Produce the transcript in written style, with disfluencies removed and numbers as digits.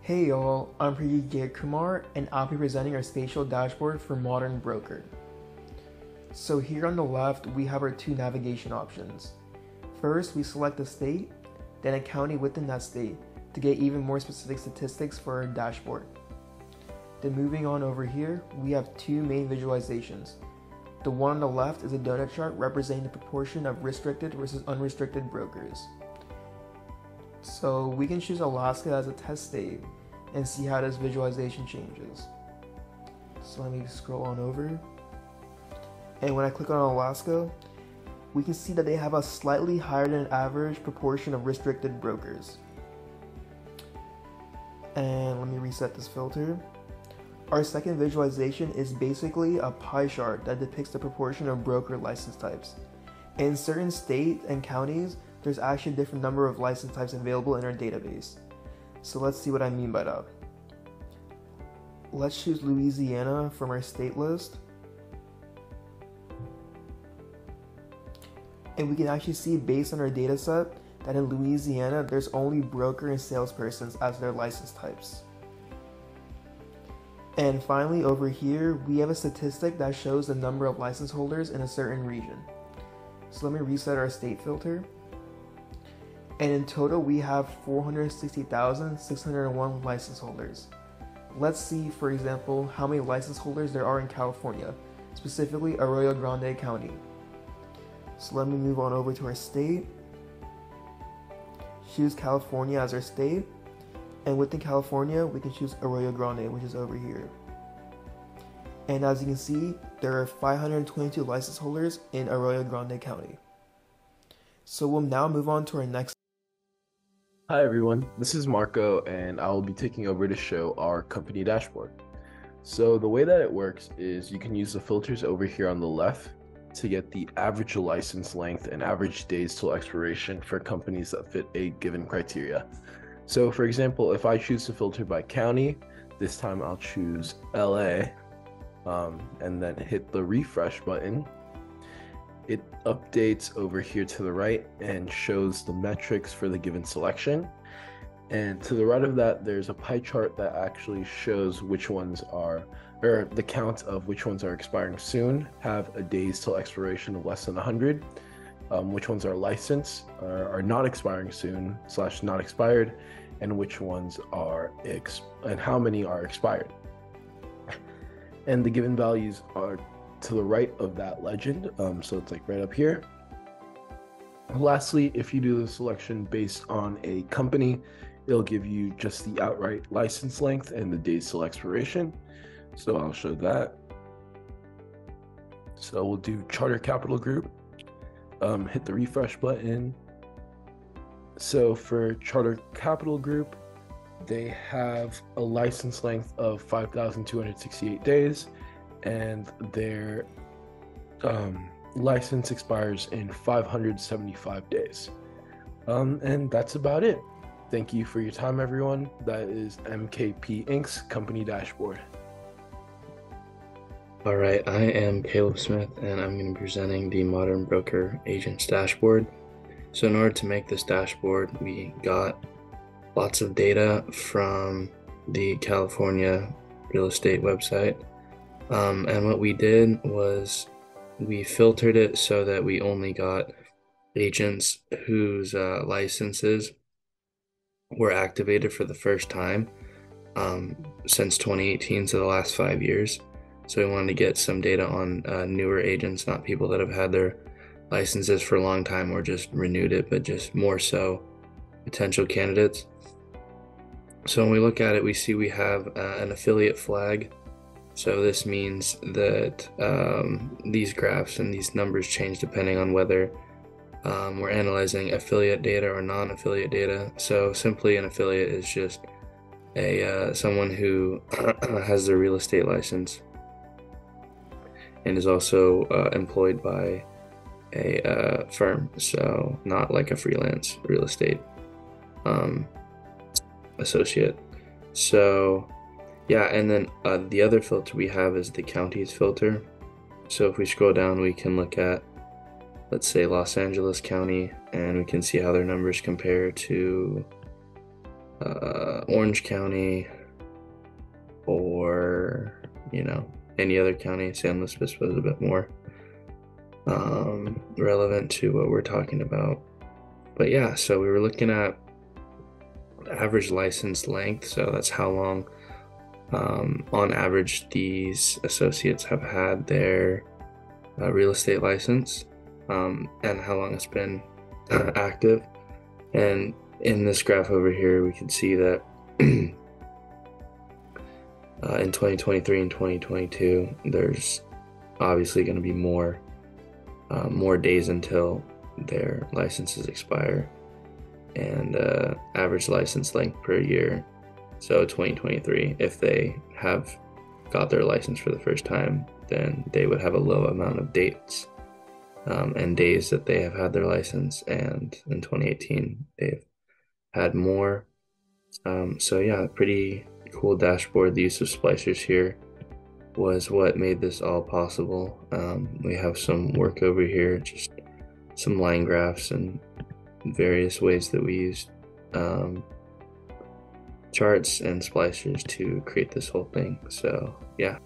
Hey y'all, I'm Prajeeth and I'll be presenting our spatial dashboard for Modern Broker. So here on the left, we have our two navigation options. First, we select a state, then a county within that state to get even more specific statistics for our dashboard. Then moving on over here, we have two main visualizations. The one on the left is a donut chart representing the proportion of restricted versus unrestricted brokers. So we can choose Alaska as a test state and see how this visualization changes. So let me scroll on over. And when I click on Alaska, we can see that they have a slightly higher than average proportion of restricted brokers. And let me reset this filter. Our second visualization is basically a pie chart that depicts the proportion of broker license types. In certain states and counties, there's actually a different number of license types available in our database. So let's see what I mean by that. Let's choose Louisiana from our state list. And we can actually see based on our data set that in Louisiana, there's only broker and salespersons as their license types. And finally, over here, we have a statistic that shows the number of license holders in a certain region. So let me reset our state filter. And in total, we have 460,601 license holders. Let's see, for example, how many license holders there are in California, specifically Arroyo Grande County. So let me move on over to our state. Choose California as our state. And within California, we can choose Arroyo Grande, which is over here. And as you can see, there are 522 license holders in Arroyo Grande County. So we'll now move on to our next. Hi everyone, this is Marco and I will be taking over to show our company dashboard. So the way that it works is you can use the filters over here on the left to get the average license length and average days till expiration for companies that fit a given criteria. So for example, if I choose to filter by county, this time I'll choose LA and then hit the refresh button. It updates over here to the right and shows the metrics for the given selection. And to the right of that, there's a pie chart that actually shows which ones are, or the count of which ones are expiring soon, have a days till expiration of less than 100, which ones are licensed, are not expiring soon / not expired, and which ones are and how many are expired. And the given values are to the right of that legend, so it's like right up here. Lastly, if you do the selection based on a company, it'll give you just the outright license length and the days till expiration. So I'll show that. So we'll do Charter Capital Group, hit the refresh button. So for Charter Capital Group, they have a license length of 5,268 days, and their license expires in 575 days. And that's about it. Thank you for your time, everyone. That is MKP Inc.'s company dashboard. All right, I am Kaleb Smith, and I'm going to be presenting the Modern Broker Agents dashboard. So in order to make this dashboard, we got lots of data from the California real estate website. And what we did was we filtered it so that we only got agents whose licenses were activated for the first time since 2018, so the last 5 years. So we wanted to get some data on newer agents, not people that have had their licenses for a long time or just renewed it, but just more so potential candidates. So when we look at it, we see we have an affiliate flag. So this means that these graphs and these numbers change depending on whether we're analyzing affiliate data or non-affiliate data. So simply an affiliate is just someone who has their real estate license and is also employed by a firm, so not like a freelance real estate associate. So yeah, and then the other filter we have is the counties filter. So if we scroll down, we can look at, let's say, Los Angeles County, and we can see how their numbers compare to Orange County or, any other county. San Luis Obispo is a bit more relevant to what we're talking about. But yeah, so we were looking at average license length. So that's how long, on average, these associates have had their real estate license, and how long it's been active. And in this graph over here, we can see that in 2023 and 2022, there's obviously going to be more days until their licenses expire, and average license length per year. So 2023, if they have got their license for the first time, then they would have a low amount of dates and days that they have had their license, and in 2018 they've had more. So yeah, pretty cool dashboard. The use of splicers here was what made this all possible. We have some work over here, just some line graphs and various ways that we used charts and splicers to create this whole thing. So yeah.